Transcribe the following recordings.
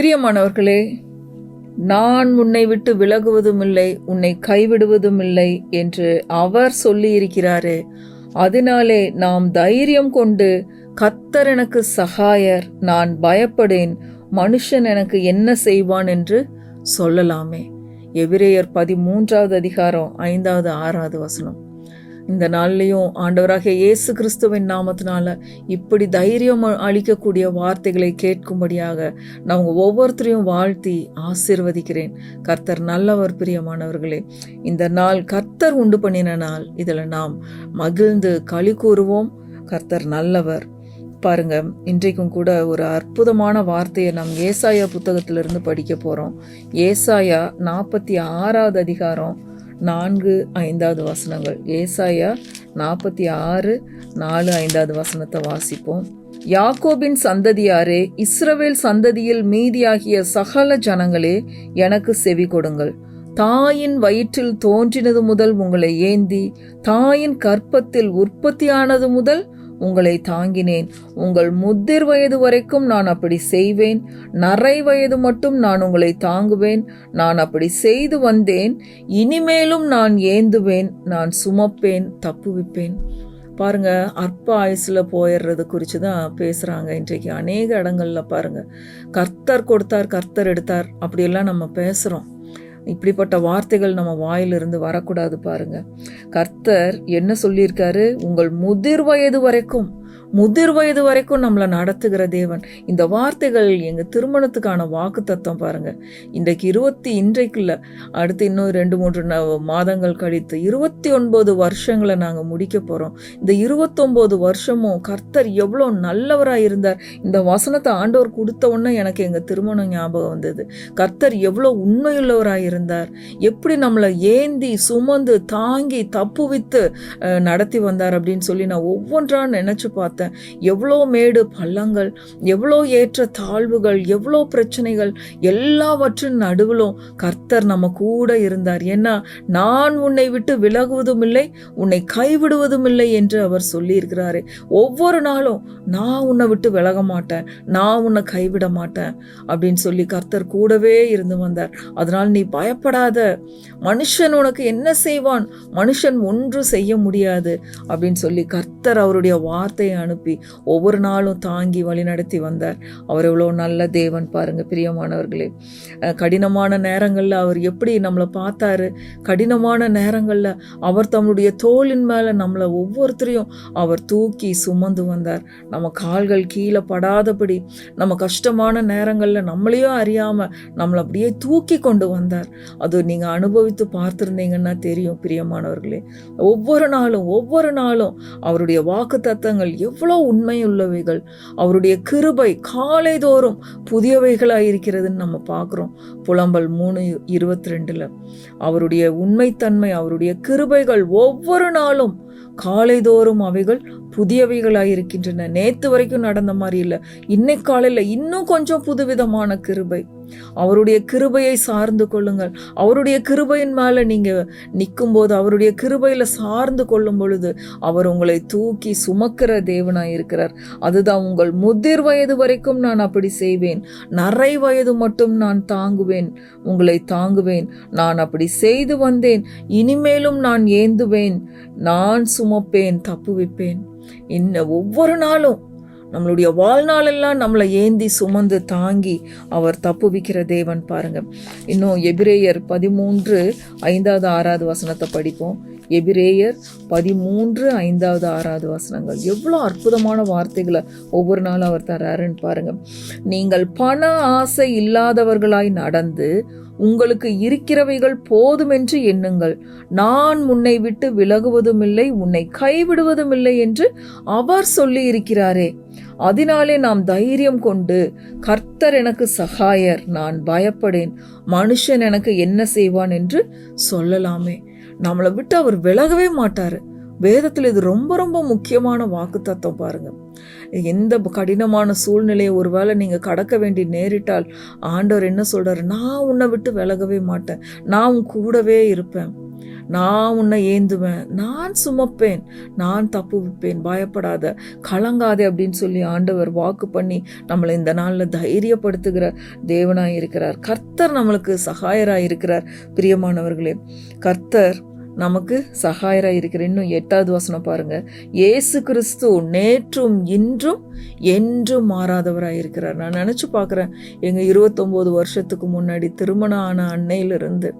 பிரியமானவர்களே, நான் உன்னை விட்டு விலகுவதும் இல்லை, உன்னை கைவிடுவதும் இல்லை என்று அவர் சொல்லி இருக்கிறாரே. அதனாலே நாம் தைரியம் கொண்டு, கர்த்தர் எனக்கு சகாயர், நான் பயப்படேன், மனுஷன் எனக்கு என்ன செய்வான் என்று சொல்லலாமே. எபிரேயர் 13வது அதிகாரம் 5வது 6வது வசனம். இந்த நாள்லையும் ஆண்டவராகிய இயேசு கிறிஸ்துவின் நாமத்தினால இப்படி தைரியம் அளிக்கக்கூடிய வார்த்தைகளை கேட்கும்படியாக நான் ஒவ்வொருத்தரையும் வாழ்த்தி ஆசீர்வதிக்கிறேன். கர்த்தர் நல்லவர். பிரியமானவர்களே, இந்த நாள் கர்த்தர் உண்டு பண்ணின நாள். இதில் நாம் மகிழ்ந்து களி கூறுவோம். கர்த்தர் நல்லவர். பாருங்க, இன்றைக்கும் கூட ஒரு அற்புதமான வார்த்தையை நாம் ஏசாயா புத்தகத்திலிருந்து படிக்க போறோம். ஏசாயா 46வது அதிகாரம் 4-5வது வசனங்கள். ஏசாயா 46, 4, 5வது வசனத்தை வாசிப்போம். யாக்கோபின் சந்ததியாரே, இஸ்ரவேல் சந்ததியில் மீதியாகிய சகல ஜனங்களே, எனக்கு செவி கொடுங்கள். தாயின் வயிற்றில் தோன்றினது முதல் உங்களை ஏந்தி, தாயின் கற்பத்தில் உற்பத்தியானது முதல் உங்களை தாங்கினேன். உங்கள் முதிர் வயது வரைக்கும் நான் அப்படி செய்வேன். நரை வயது மட்டும் நான் உங்களை தாங்குவேன். நான் அப்படி செய்து வந்தேன். இனிமேலும் நான் ஏந்துவேன், நான் சுமப்பேன், தப்புவிப்பேன். பாருங்க, அற்ப ஆயுசுல போயிடுறது குறித்து தான் பேசுறாங்க இன்றைக்கு அநேக இடங்கள்ல. பாருங்க, கர்த்தர் கொடுத்தார், கர்த்தர் எடுத்தார், அப்படியெல்லாம் நம்ம பேசுறோம். இப்படிப்பட்ட வார்த்தைகள் நம்ம வாயிலிருந்து வரக்கூடாது. பாருங்க, கர்த்தர் என்ன சொல்லியிருக்காரு? உங்கள் முதிர் வயது வரைக்கும் நம்மளை நடத்துகிற தேவன். இந்த வார்த்தைகள் எங்க திருமணத்துக்கான வாக்கு தத்துவம். பாருங்க, இன்றைக்குள்ள அடுத்து இன்னும் 2-3 மாதங்கள் கழித்து 29 வருஷங்களை நாங்க முடிக்க போறோம். இந்த 29 வருஷமும் கர்த்தர் எவ்வளவு நல்லவராய் இருந்தார். இந்த வசனத்தை ஆண்டவர் கொடுத்த உடனே எனக்கு எங்க திருமணம் ஞாபகம் வந்தது. கர்த்தர் எவ்வளவு உண்மையுள்ளவராய் இருந்தார், எப்படி நம்மளை ஏந்தி சுமந்து தாங்கி தப்புவித்து நடத்தி வந்தார் அப்படின்னு சொல்லி நான் ஒவ்வொன்றா நினைச்சு பார்த்தேன். எவ்வளோ மேடு பள்ளங்கள், எவ்வளோ ஏற்ற தாழ்வுகள், எவ்வளோ பிரச்சனைகள், எல்லாவற்றின் நடுவிலும் கர்த்தர் நம்ம கூட இருந்தார். ஏன்னா, நான் உன்னை விட்டு விலகுவதும் இல்லை, உன்னை கைவிடுவதும் இல்லை என்று அவர் சொல்லி இருக்கிறாரு. ஒவ்வொரு நாளும் நான் உன்னை விட்டு விலக மாட்டேன், நான் உன்னை கைவிட மாட்டேன் அப்படின்னு சொல்லி கர்த்தர் கூடவே இருந்து வந்தார். அதனால் நீ பயப்படாத, மனுஷன் உனக்கு என்ன செய்வான், மனுஷன் ஒன்றும் செய்ய முடியாது அப்படின்னு சொல்லி கர்த்தர் அவருடைய வார்த்தையை அனுப்பி ஒவ்வொரு நாளும் தாங்கி வழி நடத்தி வந்தார். அவர் எவ்வளோ நல்ல தேவன் பாருங்க. பிரியமானவர்களே, கடினமான நேரங்கள்ல அவர் எப்படி நம்மளை பார்த்தாரு. கடினமான நேரங்கள்ல அவர் தம்முடைய தோளின் மேல நம்மளை ஒவ்வொருத்தரையும் அவர் தூக்கி சுமந்து வந்தார். நம்ம கால்கள் கீழே படாதபடி, நம்ம கஷ்டமான நேரங்கள்ல நம்மளையும் அறியாம நம்மளை அப்படியே தூக்கி கொண்டு வந்தார். அது நீங்க அனுபவித்து பார்த்திருந்தீங்கன்னா தெரியும். பிரியமானவர்களே, ஒவ்வொரு நாளும் அவருடைய வாக்கு தத்தங்கள் எவ்வளோ உண்மையுள்ளவைகள், அவருடைய கிருபை காலைதோறும் புதியவைகளாயிருக்கிறதுன்னு நம்ம பார்க்குறோம். புலம்பல் 3:22 அவருடைய உண்மைத்தன்மை, அவருடைய கிருபைகள் ஒவ்வொரு நாளும் காலைதோறும் அவைகள் புதியவைகளாயிருக்கின்றன. நேத்து வரைக்கும் நடந்த மாதிரி இல்லை, இன்னைக்கு காலையில் இன்னும் கொஞ்சம் புதுவிதமான கிருபை. அவருடைய கிருபையை சார்ந்து கொள்ளுங்கள். அவருடைய கிருபையின் மேல நீங்க நிற்கும் போது, அவருடைய கிருபையில சார்ந்து கொள்ளும் பொழுது அவர் உங்களை தூக்கி சுமக்கிற தேவனாய் இருக்கிறார். அதுதான், உங்கள் முதிர் வயது வரைக்கும் நான் அப்படி செய்வேன், நரை வயது மட்டும் நான் தாங்குவேன், உங்களை தாங்குவேன், நான் அப்படி செய்து வந்தேன், இனிமேலும் நான் ஏந்துவேன், நான் சுமப்பேன், தப்புவிப்பேன். ஒவ்வொரு நாளும் நம்மளுடைய வாழ்நாளெல்லாம் நம்மளை ஏந்தி சுமந்து தாங்கி அவர் தப்புவிக்கிற தேவன் பாருங்க. இன்னும் எபிரேயர் 13:5-6 வசனத்தை படிப்போம். எபிரேயர் 13:5-6 வசனங்கள். எவ்வளோ அற்புதமான வார்த்தைகளை ஒவ்வொரு நாளும் அவர் தராருன்னு பாருங்க. நீங்கள் பண ஆசை இல்லாதவர்களாய் நடந்து உங்களுக்கு இருக்கிறவைகள் போதுமென்று எண்ணுங்கள். நான் உன்னை விட்டு விலகுவதும் இல்லை, உன்னை கைவிடுவதும் இல்லை என்று அவர் சொல்லி இருக்கிறாரே. அதனாலே நாம் தைரியம் கொண்டு, கர்த்தர் எனக்கு சகாயர், நான் பயப்படேன், மனுஷன் எனக்கு என்ன செய்வான் என்று சொல்லலாமே. நம்மளை விட்டு அவர் விலகவே மாட்டாரு. வேதத்தில் இது ரொம்ப ரொம்ப முக்கியமான வாக்கு தத்துவம் பாருங்க. எந்த கடினமான சூழ்நிலையை ஒருவேளை நீங்க கடக்க வேண்டி நேரிட்டால் ஆண்டவர் என்ன சொல்றாரு? நான் உன்னை விட்டு விலகவே மாட்டேன், நான் உன் கூடவே இருப்பேன். நான் உன்னை ஏந்துவேன், நான் சுமப்பேன், நான் தப்புவிப்பேன், பயப்படாத, கலங்காதே அப்படின்னு சொல்லி ஆண்டவர் வாக்கு பண்ணி நம்மளை இந்த நாளில் தைரியப்படுத்துகிற தேவனாய் இருக்கிறார். கர்த்தர் நம்மளுக்கு சகாயராய் இருக்கிறார். பிரியமானவர்களே, கர்த்தர் நமக்கு சகாயராய் இருக்கிற. இன்னும் 8வது வசனம் பாருங்க. இயேசு கிறிஸ்து நேற்றும் இன்றும் என்றும் மாறாதவராய் இருக்கிறார். நான் நினைச்சு பார்க்குறேன், எங்க 29 வருஷத்துக்கு முன்னாடி திருமணம் ஆன அன்னையிலிருந்து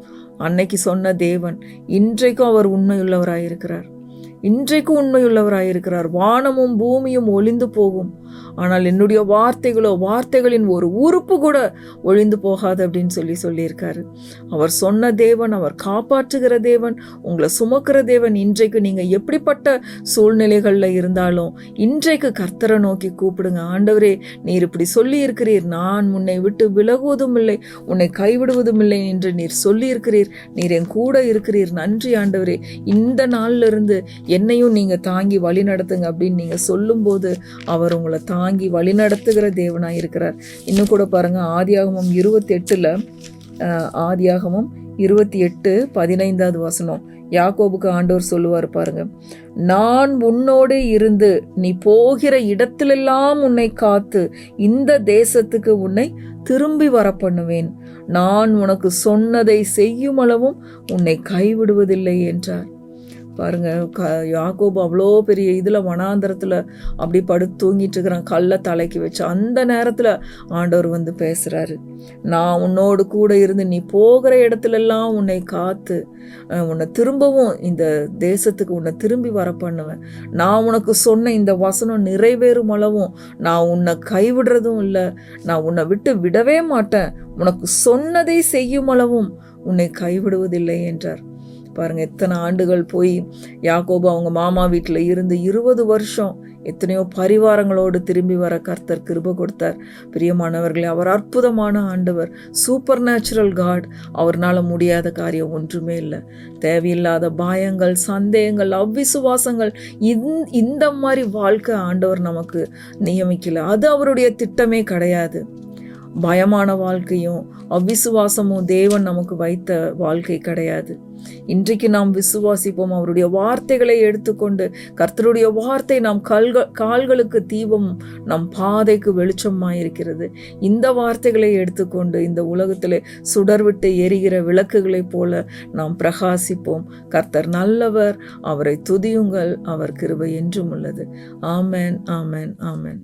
அன்னைக்கு சொன்ன தேவன் இன்றைக்கும் அவர் உண்மையுள்ளவராய் இருக்கிறார். இன்றைக்கும் உண்மையுள்ளவராயிருக்கிறார். வானமும் பூமியும் ஒளிந்து போகும், ஆனால் என்னுடைய வார்த்தைகளின் ஒரு உறுப்பு கூட ஒளிந்து போகாது அப்படின்னு சொல்லியிருக்காரு. அவர் சொன்ன தேவன், அவர் காப்பாற்றுகிற தேவன், உங்களை சுமக்கிற தேவன். இன்றைக்கு நீங்க எப்படிப்பட்ட சூழ்நிலைகள்ல இருந்தாலும் இன்றைக்கு கர்த்தரை நோக்கி கூப்பிடுங்க. ஆண்டவரே, நீர் இப்படி சொல்லி இருக்கிறீர், நான் உன்னை விட்டு விலகுவதும் இல்லை, உன்னை கைவிடுவதும் இல்லை என்று நீர் சொல்லி இருக்கிறீர், நீர் என் கூட இருக்கிறீர், நன்றி ஆண்டவரே, இந்த நாள்ல இருந்து என்னையும் நீங்க தாங்கி வழி நடத்துங்க அப்படின்னு நீங்க சொல்லும் போது அவர் உங்களை தாங்கி வழி நடத்துகிற தேவனாய் இருக்கிறார். இன்னும் கூட பாருங்க, ஆதியாகமம் 28:15 வசனம். யாக்கோபுக்கு ஆண்டவர் சொல்லுவார் பாருங்க, நான் உன்னோடு இருந்து நீ போகிற இடத்திலெல்லாம் உன்னை காத்து இந்த தேசத்துக்கு உன்னை திரும்பி வர பண்ணுவேன், நான் உனக்கு சொன்னதை செய்யும் அளவும் உன்னை கைவிடுவதில்லை என்றார். பாருங்க, யாக்கோபு அவ்வளோ பெரிய இதில் வனாந்தரத்தில் அப்படி படுத்து தூங்கிட்டு இருக்கிறான், கல்லை தலைக்கு வச்சு. அந்த நேரத்தில் ஆண்டவர் வந்து பேசுகிறாரு, நான் உன்னோடு கூட இருந்து நீ போகிற இடத்துலெல்லாம் உன்னை காத்து உன்னை திரும்பவும் இந்த தேசத்துக்கு உன்னை திரும்பி வர பண்ணுவேன், நான் உனக்கு சொன்ன இந்த வசனம் நிறைவேறும் அளவும் நான் உன்னை கைவிடுறதும் இல்லை, நான் உன்னை விட்டு விடவே மாட்டேன், உனக்கு சொன்னதை செய்யும் அளவும் உன்னை கைவிடுவதில்லை என்றார். பாருங்க, எத்தனை ஆண்டுகள் போய் யாக்கோபு அவங்க மாமா வீட்டில் இருந்து 20 வருஷம் எத்தனையோ பரிவாரங்களோடு திரும்பி வர கர்த்தர் கிருபை கொடுத்தார். பிரியமானவர்களே, அவர் அற்புதமான ஆண்டவர், சூப்பர் நேச்சுரல் காட். அவர்னால முடியாத காரியம் ஒன்றுமே இல்லை. தேவையில்லாத பயங்கள், சந்தேகங்கள், அவ்விசுவாசங்கள், இந்த மாதிரி வாழ்க்கை ஆண்டவர் நமக்கு நியமிக்கல. அது அவருடைய திட்டமே கிடையாது. பயமான வாழ்க்கையும் அவ்விசுவாசமும் தேவன் நமக்கு வைத்த வாழ்க்கை கிடையாது. இன்றைக்கு நாம் விசுவாசிப்போம், அவருடைய வார்த்தைகளை எடுத்துக்கொண்டு, கர்த்தருடைய வார்த்தை நம் கால்களுக்கு தீபம், நம் பாதைக்கு வெளிச்சமாயிருக்கிறது. இந்த வார்த்தைகளை எடுத்துக்கொண்டு இந்த உலகத்திலே சுடர்விட்டு எரிகிற விளக்குகளைப் போல நாம் பிரகாசிப்போம். கர்த்தர் நல்லவர், அவரை துதியுங்கள், அவர் கிருபை என்றும் உள்ளது. ஆமென், ஆமென், ஆமென்.